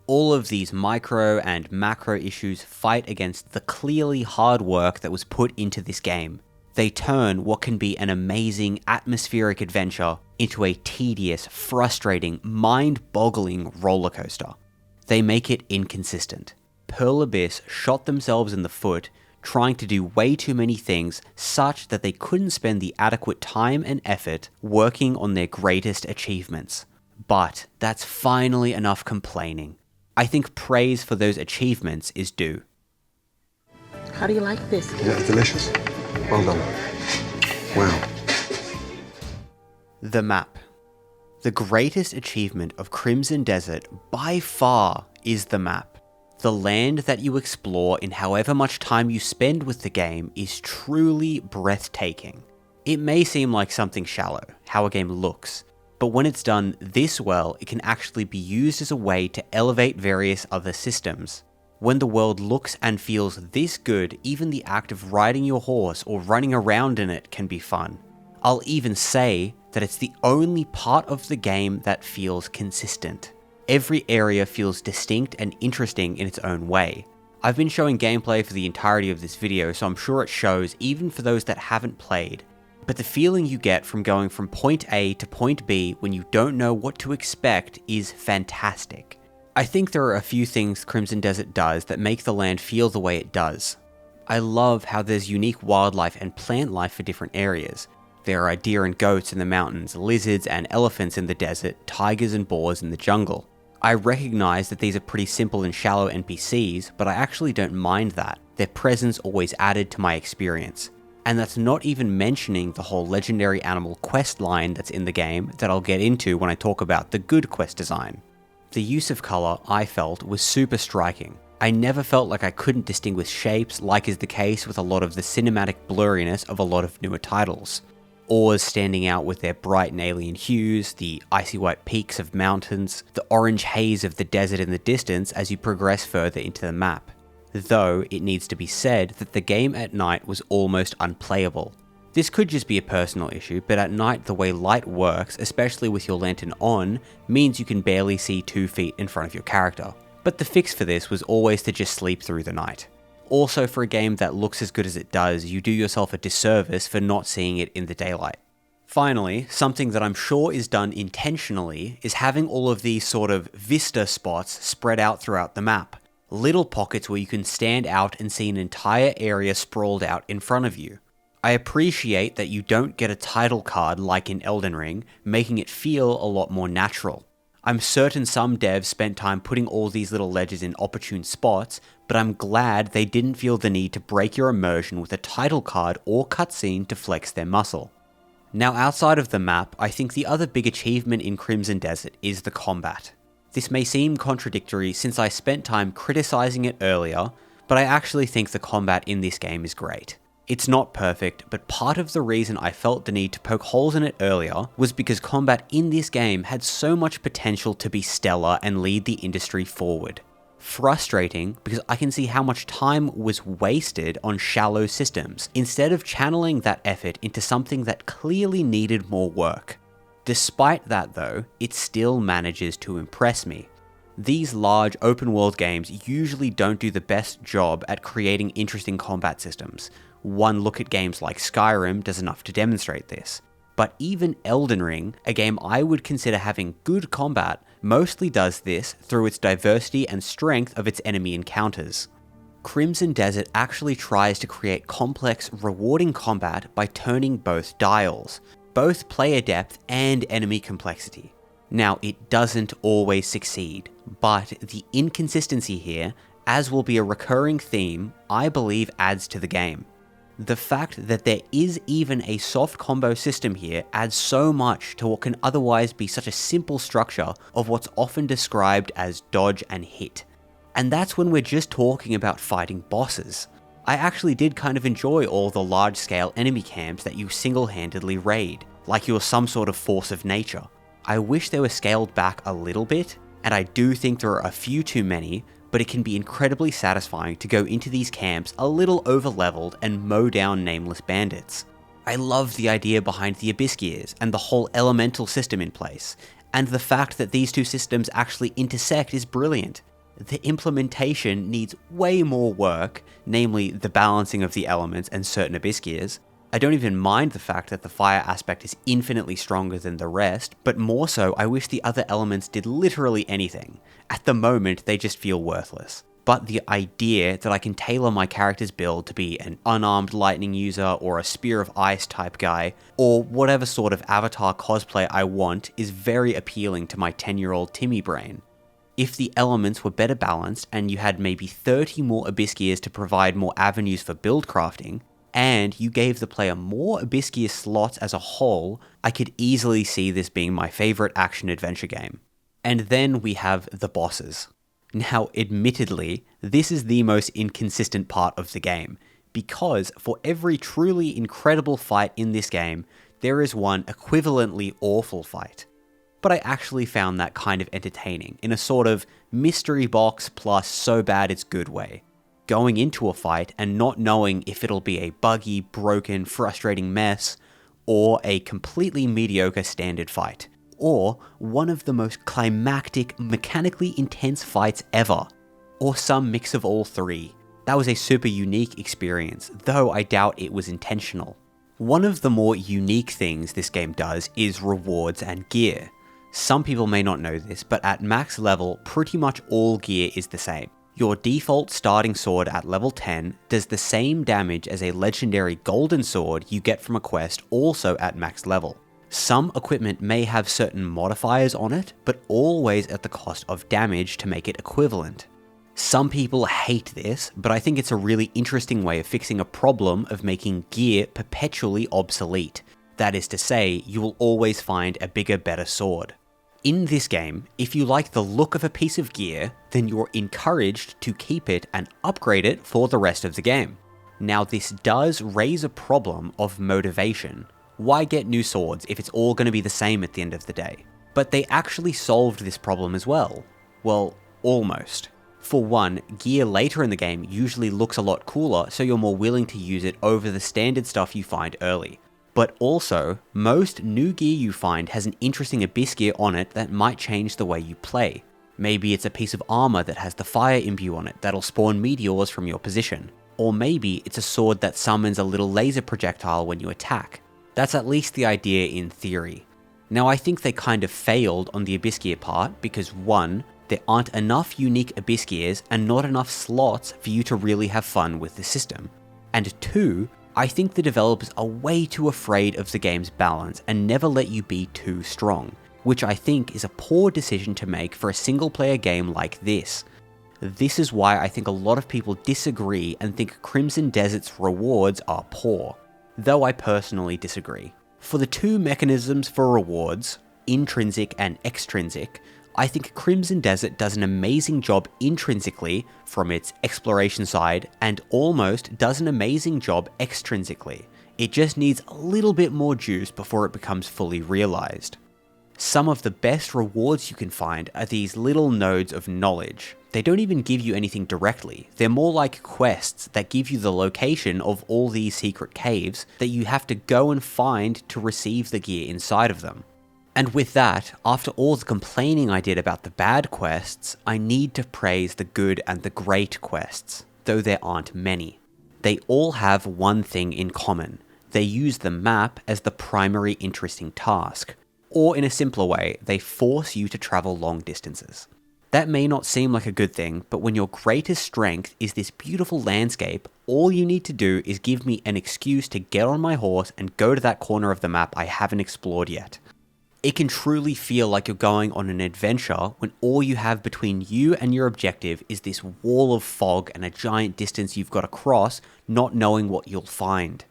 All of these micro and macro issues fight against the clearly hard work that was put into this game. They turn what can be an amazing atmospheric adventure into a tedious, frustrating, mind-boggling rollercoaster. They make it inconsistent. Pearl Abyss shot themselves in the foot trying to do way too many things such that they couldn't spend the adequate time and effort working on their greatest achievements. But that's finally enough complaining. I think praise for those achievements is due. How do you like this? Yeah, it's delicious. Well done. Wow. The map. The greatest achievement of Crimson Desert by far is the map. The land that you explore in however much time you spend with the game is truly breathtaking. It may seem like something shallow, how a game looks, but when it's done this well, it can actually be used as a way to elevate various other systems. When the world looks and feels this good, even the act of riding your horse or running around in it can be fun. I'll even say that it's the only part of the game that feels consistent. Every area feels distinct and interesting in its own way. I've been showing gameplay for the entirety of this video, so I'm sure it shows even for those that haven't played. But the feeling you get from going from point A to point B when you don't know what to expect is fantastic. I think there are a few things Crimson Desert does that make the land feel the way it does. I love how there's unique wildlife and plant life for different areas. There are deer and goats in the mountains, lizards and elephants in the desert, tigers and boars in the jungle. I recognize that these are pretty simple and shallow NPCs, but I actually don't mind that. Their presence always added to my experience. And that's not even mentioning the whole legendary animal quest line that's in the game that I'll get into when I talk about the good quest design. The use of color, I felt, was super striking. I never felt like I couldn't distinguish shapes like is the case with a lot of the cinematic blurriness of a lot of newer titles. Ores standing out with their bright and alien hues, the icy white peaks of mountains, the orange haze of the desert in the distance as you progress further into the map. Though it needs to be said that the game at night was almost unplayable. This could just be a personal issue, but at night the way light works, especially with your lantern on, means you can barely see 2 feet in front of your character. But the fix for this was always to just sleep through the night. Also, for a game that looks as good as it does, you do yourself a disservice for not seeing it in the daylight. Finally, something that I'm sure is done intentionally is having all of these sort of vista spots spread out throughout the map. Little pockets where you can stand out and see an entire area sprawled out in front of you. I appreciate that you don't get a title card like in Elden Ring, making it feel a lot more natural. I'm certain some devs spent time putting all these little ledges in opportune spots, but I'm glad they didn't feel the need to break your immersion with a title card or cutscene to flex their muscle. Now outside of the map, I think the other big achievement in Crimson Desert is the combat. This may seem contradictory since I spent time criticizing it earlier, but I actually think the combat in this game is great. It's not perfect, but part of the reason I felt the need to poke holes in it earlier was because combat in this game had so much potential to be stellar and lead the industry forward. Frustrating because I can see how much time was wasted on shallow systems, instead of channeling that effort into something that clearly needed more work. Despite that though, it still manages to impress me. These large open world games usually don't do the best job at creating interesting combat systems. One look at games like Skyrim does enough to demonstrate this. But even Elden Ring, a game I would consider having good combat, mostly does this through its diversity and strength of its enemy encounters. Crimson Desert actually tries to create complex, rewarding combat by turning both dials, both player depth and enemy complexity. Now, it doesn't always succeed, but the inconsistency here, as will be a recurring theme, I believe adds to the game. The fact that there is even a soft combo system here adds so much to what can otherwise be such a simple structure of what's often described as dodge and hit. And that's when we're just talking about fighting bosses. I actually did kind of enjoy all the large-scale enemy camps that you single-handedly raid, like you're some sort of force of nature. I wish they were scaled back a little bit, and I do think there are a few too many, but it can be incredibly satisfying to go into these camps a little over-leveled and mow down nameless bandits. I love the idea behind the Abyss Gears and the whole elemental system in place, and the fact that these two systems actually intersect is brilliant. The implementation needs way more work, namely the balancing of the elements and certain Abyss Gears. I don't even mind the fact that the fire aspect is infinitely stronger than the rest, but more so I wish the other elements did literally anything. At the moment, they just feel worthless. But the idea that I can tailor my character's build to be an unarmed lightning user or a spear of ice type guy, or whatever sort of avatar cosplay I want, is very appealing to my 10-year-old Timmy brain. If the elements were better balanced and you had maybe 30 more Abyss Gears to provide more avenues for build crafting, and you gave the player more Abyss Gear slots as a whole, I could easily see this being my favorite action-adventure game. And then we have the bosses. Now, admittedly, this is the most inconsistent part of the game, because for every truly incredible fight in this game, there is one equivalently awful fight. But I actually found that kind of entertaining, in a sort of mystery box plus so bad it's good way. Going into a fight and not knowing if it'll be a buggy, broken, frustrating mess, or a completely mediocre standard fight, or one of the most climactic, mechanically intense fights ever, or some mix of all three. That was a super unique experience, though I doubt it was intentional. One of the more unique things this game does is rewards and gear. Some people may not know this, but at max level, pretty much all gear is the same. Your default starting sword at level 10 does the same damage as a legendary golden sword you get from a quest also at max level. Some equipment may have certain modifiers on it, but always at the cost of damage to make it equivalent. Some people hate this, but I think it's a really interesting way of fixing a problem of making gear perpetually obsolete. That is to say, you will always find a bigger, better sword. In this game, if you like the look of a piece of gear, then you're encouraged to keep it and upgrade it for the rest of the game. Now, this does raise a problem of motivation. Why get new swords if it's all going to be the same at the end of the day? But they actually solved this problem as well. Well, almost. For one, gear later in the game usually looks a lot cooler, so you're more willing to use it over the standard stuff you find early. But also, most new gear you find has an interesting Abyss Gear on it that might change the way you play. Maybe it's a piece of armor that has the fire imbue on it that'll spawn meteors from your position. Or maybe it's a sword that summons a little laser projectile when you attack. That's at least the idea in theory. Now, I think they kind of failed on the Abyss Gear part because 1, there aren't enough unique Abyss Gears and not enough slots for you to really have fun with the system. And 2, I think the developers are way too afraid of the game's balance and never let you be too strong, which I think is a poor decision to make for a single player game like this. This is why I think a lot of people disagree and think Crimson Desert's rewards are poor, though I personally disagree. For the two mechanisms for rewards, intrinsic and extrinsic, I think Crimson Desert does an amazing job intrinsically from its exploration side, and almost does an amazing job extrinsically. It just needs a little bit more juice before it becomes fully realized. Some of the best rewards you can find are these little nodes of knowledge. They don't even give you anything directly. They're more like quests that give you the location of all these secret caves that you have to go and find to receive the gear inside of them. And with that, after all the complaining I did about the bad quests, I need to praise the good and the great quests, though there aren't many. They all have one thing in common. They use the map as the primary interesting task. Or in a simpler way, they force you to travel long distances. That may not seem like a good thing, but when your greatest strength is this beautiful landscape, all you need to do is give me an excuse to get on my horse and go to that corner of the map I haven't explored yet. It can truly feel like you're going on an adventure when all you have between you and your objective is this wall of fog and a giant distance you've got to cross, not knowing what you'll find.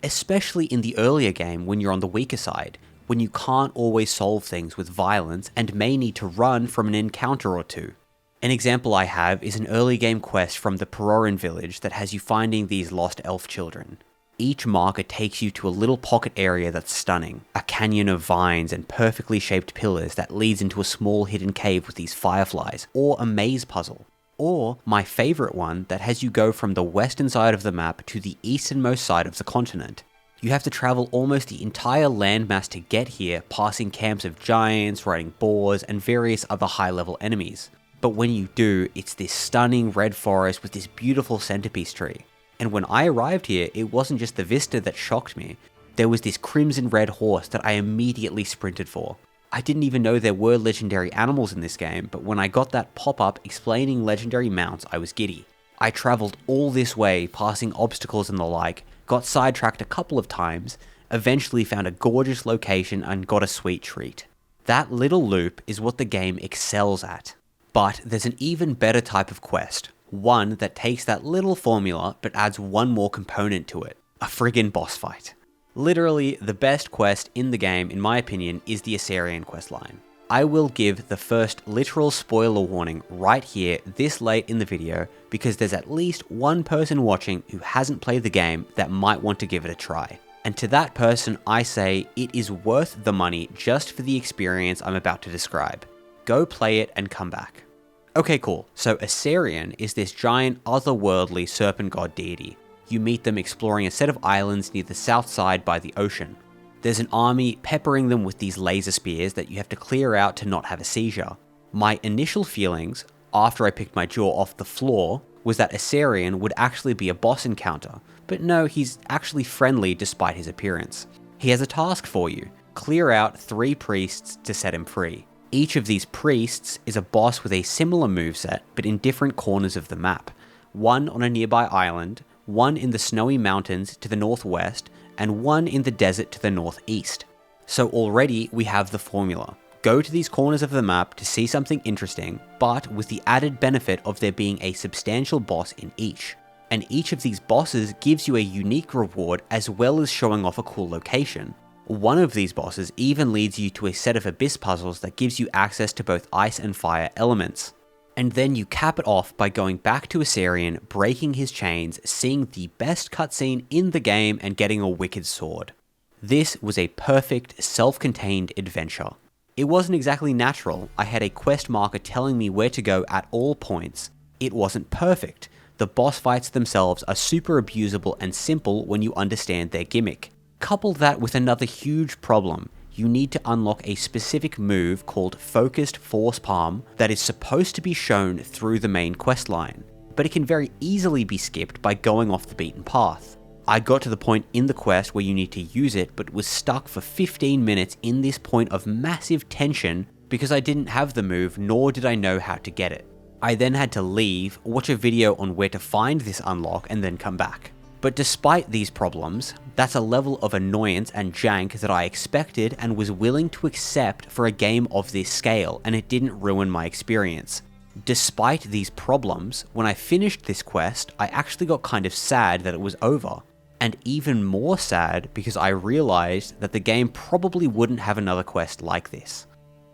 Especially in the earlier game when you're on the weaker side, when you can't always solve things with violence and may need to run from an encounter or two. An example I have is an early game quest from the Peroran village that has you finding these lost elf children. Each marker takes you to a little pocket area that's stunning, a canyon of vines and perfectly shaped pillars that leads into a small hidden cave with these fireflies, or a maze puzzle. Or my favourite one that has you go from the western side of the map to the easternmost side of the continent. You have to travel almost the entire landmass to get here, passing camps of giants, riding boars, and various other high-level enemies. But when you do, it's this stunning red forest with this beautiful centerpiece tree. And when I arrived here, it wasn't just the vista that shocked me. There was this crimson red horse that I immediately sprinted for. I didn't even know there were legendary animals in this game, but when I got that pop-up explaining legendary mounts, I was giddy. I travelled all this way, passing obstacles and the like, got sidetracked a couple of times, eventually found a gorgeous location and got a sweet treat. That little loop is what the game excels at. But there's an even better type of quest. One that takes that little formula but adds one more component to it. A friggin' boss fight. Literally, the best quest in the game, in my opinion, is the Assyrian questline. I will give the first literal spoiler warning right here this late in the video because there's at least one person watching who hasn't played the game that might want to give it a try. And to that person, I say it is worth the money just for the experience I'm about to describe. Go play it and come back. Okay, cool. So Assyrian is this giant otherworldly serpent god deity. You meet them exploring a set of islands near the south side by the ocean. There's an army peppering them with these laser spears that you have to clear out to not have a seizure. My initial feelings, after I picked my jaw off the floor, was that Assyrian would actually be a boss encounter, but no, he's actually friendly despite his appearance. He has a task for you. Clear out 3 priests to set him free. Each of these priests is a boss with a similar moveset, but in different corners of the map. One on a nearby island, one in the snowy mountains to the northwest, and one in the desert to the northeast. So already we have the formula. Go to these corners of the map to see something interesting, but with the added benefit of there being a substantial boss in each. And each of these bosses gives you a unique reward as well as showing off a cool location. One of these bosses even leads you to a set of abyss puzzles that gives you access to both ice and fire elements. And then you cap it off by going back to Assyrian, breaking his chains, seeing the best cutscene in the game and getting a wicked sword. This was a perfect, self-contained adventure. It wasn't exactly natural. I had a quest marker telling me where to go at all points. It wasn't perfect. The boss fights themselves are super abusable and simple when you understand their gimmick. Couple that with another huge problem. You need to unlock a specific move called Focused Force Palm that is supposed to be shown through the main questline, but it can very easily be skipped by going off the beaten path. I got to the point in the quest where you need to use it, but was stuck for 15 minutes in this point of massive tension because I didn't have the move nor did I know how to get it. I then had to leave, watch a video on where to find this unlock and then come back. But despite these problems, that's a level of annoyance and jank that I expected and was willing to accept for a game of this scale, and it didn't ruin my experience. Despite these problems, when I finished this quest, I actually got kind of sad that it was over. And even more sad because I realized that the game probably wouldn't have another quest like this.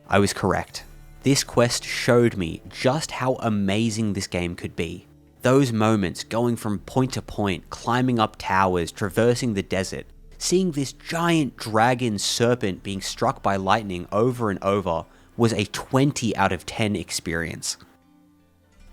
I was correct. This quest showed me just how amazing this game could be. Those moments going from point to point, climbing up towers, traversing the desert, seeing this giant dragon serpent being struck by lightning over and over was a 20 out of 10 experience.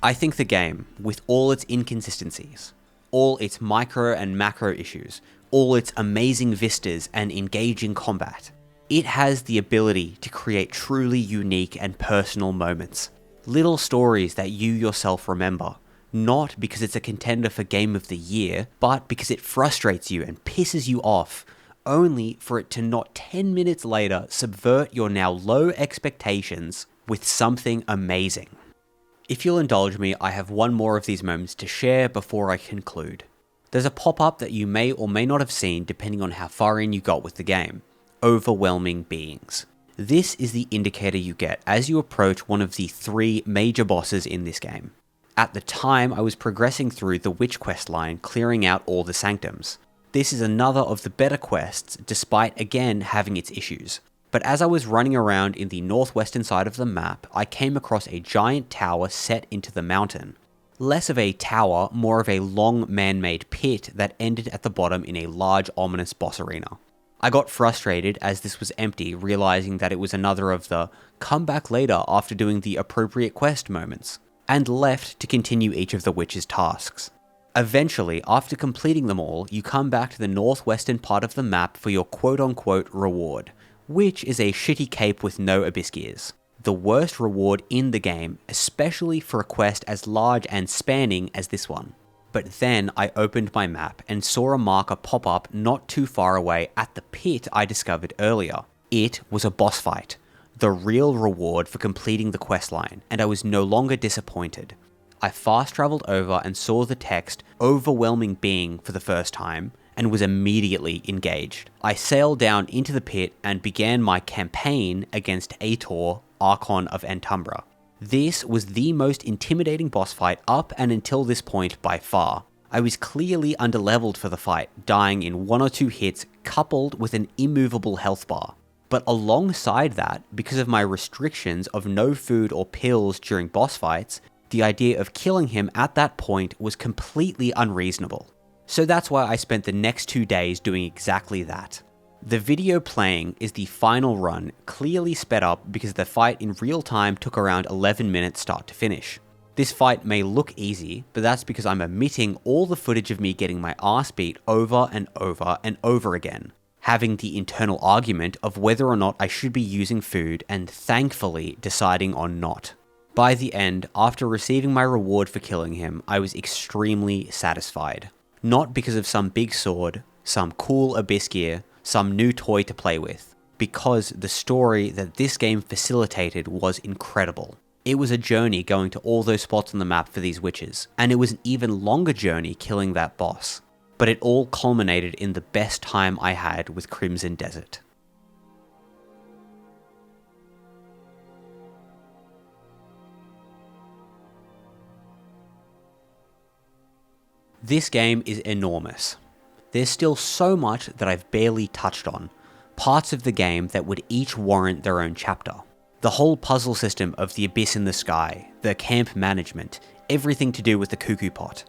I think the game, with all its inconsistencies, all its micro and macro issues, all its amazing vistas and engaging combat, it has the ability to create truly unique and personal moments. Little stories that you yourself remember, not because it's a contender for Game of the Year, but because it frustrates you and pisses you off, only for it to not 10 minutes later subvert your now low expectations with something amazing. If you'll indulge me, I have one more of these moments to share before I conclude. There's a pop-up that you may or may not have seen depending on how far in you got with the game. Overwhelming beings. This is the indicator you get as you approach one of the 3 major bosses in this game. At the time, I was progressing through the Witch quest line, clearing out all the sanctums. This is another of the better quests, despite again having its issues. But as I was running around in the northwestern side of the map, I came across a giant tower set into the mountain. Less of a tower, more of a long man-made pit that ended at the bottom in a large ominous boss arena. I got frustrated as this was empty, realizing that it was another of the come back later after doing the appropriate quest moments, and left to continue each of the witch's tasks. Eventually, after completing them all, you come back to the northwestern part of the map for your quote-unquote reward, which is a shitty cape with no abyss gears. The worst reward in the game, especially for a quest as large and spanning as this one. But then I opened my map and saw a marker pop up not too far away at the pit I discovered earlier. It was a boss fight, the real reward for completing the questline, and I was no longer disappointed. I fast traveled over and saw the text "overwhelming being" for the first time, and was immediately engaged. I sailed down into the pit and began my campaign against Ator, Archon of Antumbra. This was the most intimidating boss fight up and until this point by far. I was clearly underleveled for the fight, dying in 1 or 2 hits coupled with an immovable health bar. But alongside that, because of my restrictions of no food or pills during boss fights, the idea of killing him at that point was completely unreasonable. So that's why I spent the next 2 days doing exactly that. The video playing is the final run, clearly sped up because the fight in real time took around 11 minutes start to finish. This fight may look easy, but that's because I'm omitting all the footage of me getting my ass beat over and over and over again, having the internal argument of whether or not I should be using food and thankfully deciding on not. By the end, after receiving my reward for killing him, I was extremely satisfied. Not because of some big sword, some cool abyss gear, some new toy to play with, because the story that this game facilitated was incredible. It was a journey going to all those spots on the map for these witches, and it was an even longer journey killing that boss. But it all culminated in the best time I had with Crimson Desert. This game is enormous. There's still so much that I've barely touched on, parts of the game that would each warrant their own chapter. The whole puzzle system of the abyss in the sky, the camp management, everything to do with the cuckoo pot.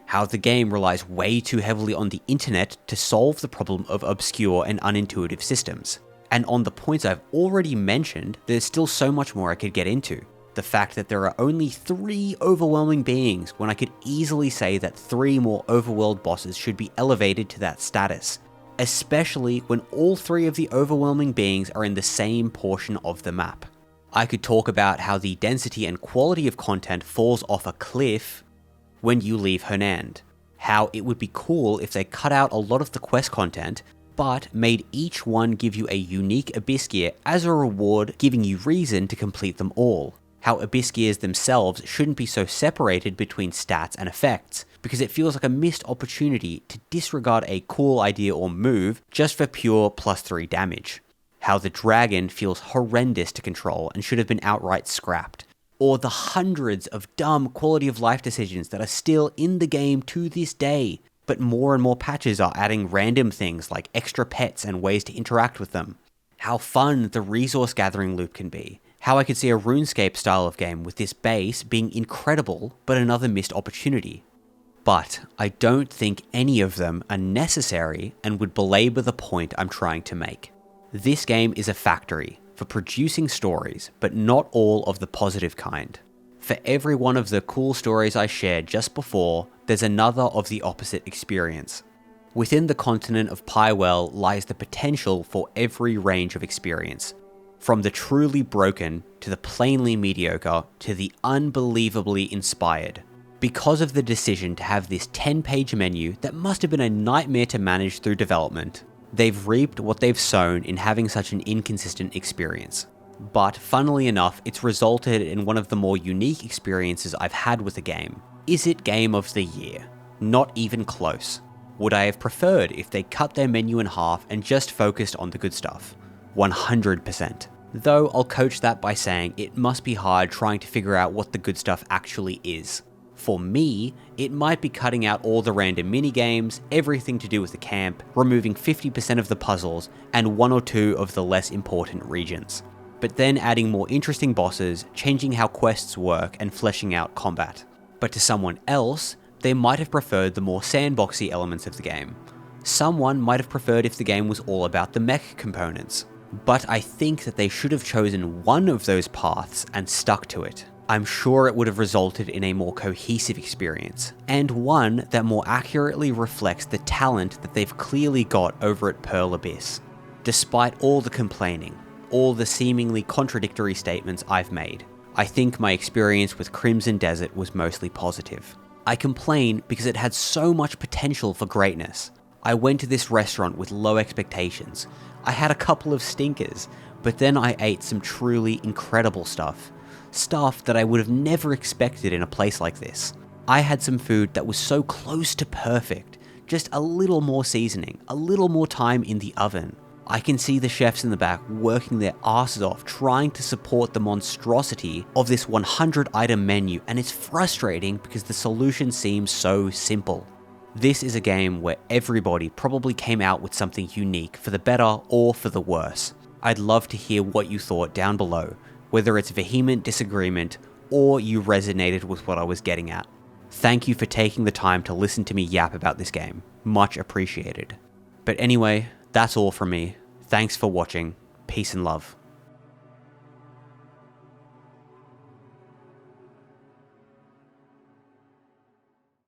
How the game relies way too heavily on the internet to solve the problem of obscure and unintuitive systems. And on the points I've already mentioned, there's still so much more I could get into. The fact that there are only 3 overwhelming beings when I could easily say that 3 more overworld bosses should be elevated to that status, especially when all 3 of the overwhelming beings are in the same portion of the map. I could talk about how the density and quality of content falls off a cliff when you leave Hernand, how it would be cool if they cut out a lot of the quest content, but made each one give you a unique abyss gear as a reward, giving you reason to complete them all. How abyss gears themselves shouldn't be so separated between stats and effects, because it feels like a missed opportunity to disregard a cool idea or move just for pure +3 damage. How the dragon feels horrendous to control and should have been outright scrapped. Or the hundreds of dumb quality of life decisions that are still in the game to this day, but more and more patches are adding random things like extra pets and ways to interact with them. How fun the resource gathering loop can be. How I could see a RuneScape style of game with this base being incredible, but another missed opportunity. But I don't think any of them are necessary and would belabor the point I'm trying to make. This game is a factory for producing stories, but not all of the positive kind. For every one of the cool stories I shared just before, there's another of the opposite experience. Within the continent of Pywell lies the potential for every range of experience, from the truly broken to the plainly mediocre to the unbelievably inspired. Because of the decision to have this 10-page menu that must have been a nightmare to manage through development, they've reaped what they've sown in having such an inconsistent experience. But funnily enough, it's resulted in one of the more unique experiences I've had with a game. Is it Game of the Year? Not even close. Would I have preferred if they cut their menu in half and just focused on the good stuff? 100%. Though I'll coach that by saying it must be hard trying to figure out what the good stuff actually is. For me, it might be cutting out all the random minigames, everything to do with the camp, removing 50% of the puzzles, and one or two of the less important regions. But then adding more interesting bosses, changing how quests work, and fleshing out combat. But to someone else, they might have preferred the more sandboxy elements of the game. Someone might have preferred if the game was all about the mech components. But I think that they should have chosen one of those paths and stuck to it. I'm sure it would have resulted in a more cohesive experience, and one that more accurately reflects the talent that they've clearly got over at Pearl Abyss. Despite all the complaining, all the seemingly contradictory statements I've made, I think my experience with Crimson Desert was mostly positive. I complain because it had so much potential for greatness. I went to this restaurant with low expectations. I had a couple of stinkers, but then I ate some truly incredible stuff. Stuff that I would have never expected in a place like this. I had some food that was so close to perfect, just a little more seasoning, a little more time in the oven. I can see the chefs in the back working their asses off trying to support the monstrosity of this 100-item menu, and it's frustrating because the solution seems so simple. This is a game where everybody probably came out with something unique for the better or for the worse. I'd love to hear what you thought down below, whether it's vehement disagreement or you resonated with what I was getting at. Thank you for taking the time to listen to me yap about this game. Much appreciated. But anyway, that's all from me. Thanks for watching. Peace and love.